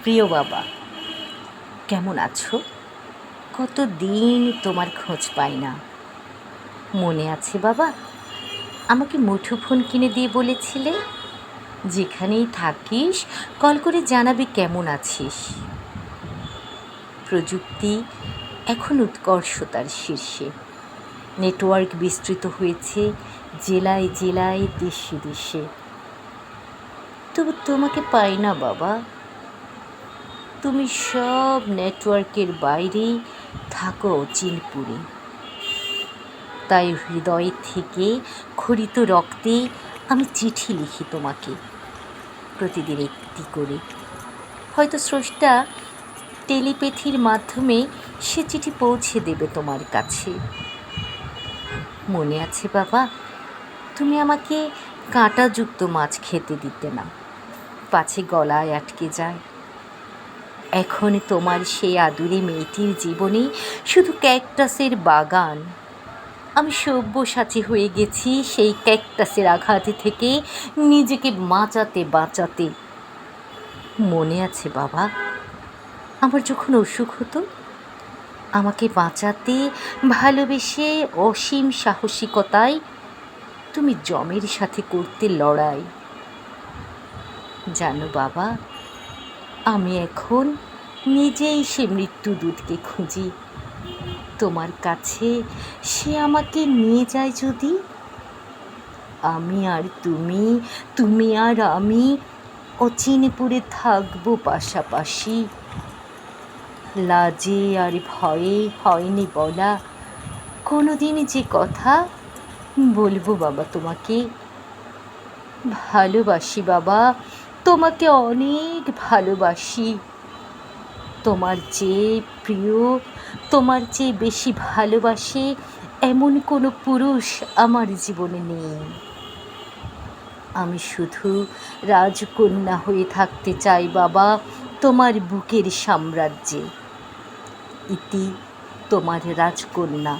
প্রিয় বাবা, কেমন আছো? কতদিন তোমার খোঁজ পাই না। মনে আছে বাবা, আমাকে মুঠোফোন কিনে দিয়ে বলেছিলে যেখানেই থাকিস কল করে জানাবি কেমন আছিস। প্রযুক্তি এখন উৎকর্ষতার শীর্ষে। নেটওয়ার্ক বিস্তৃত হয়েছে জেলায় জেলায়, দেশে দেশে। তবু তোমাকে পাই না বাবা। তুমি সব নেটওয়ার্কের বাইরেই থাকো অচিনপুরে। তাই হৃদয় থেকে খরিত রক্তে আমি চিঠি লিখি তোমাকে, প্রতিদিন একটি করে। হয়তো স্রষ্টা টেলিপ্যাথির মাধ্যমে সে চিঠি পৌঁছে দেবে তোমার কাছে। মনে আছে বাবা, তুমি আমাকে কাঁটাযুক্ত মাছ খেতে দিতে না, পাছে গলায় আটকে যায়। এখন তোমার সেই আদুরে মেয়েটির জীবনে শুধু ক্যাকটাসের বাগান। আমি সব্যসাচী হয়ে গেছি সেই ক্যাকটাসের আঘাত থেকে নিজেকে বাঁচাতে বাঁচাতে। মনে আছে বাবা, আমার যখন অসুখ হতো, আমাকে বাঁচাতে ভালোবেসে অসীম সাহসিকতায় তুমি যমের সাথে করতে লড়াই। জানো বাবা, আমি এখন নিজেই সে মৃত্যুদূতকে খুঁজি। তোমার কাছে সে আমাকে নিয়ে যায় যদি। আমি আর তুমি, তুমি আর আমি অচিনপুরে থাকবো পাশাপাশি। লাজে আর ভয়ে হয়নি বলা কোনোদিন যে কথা বলবো বাবা তোমাকে। ভালোবাসি বাবা, তোমাকে অনেক ভালোবাসি। তোমার চেয়ে প্রিয়, তোমার চেয়ে বেশি ভালোবাসে এমন কোনো পুরুষ আমার জীবনে নেই। আমি শুধু রাজকন্যা হয়ে থাকতে চাই বাবা তোমার বুকের সাম্রাজ্যে। ইতি, তোমার রাজকন্যা।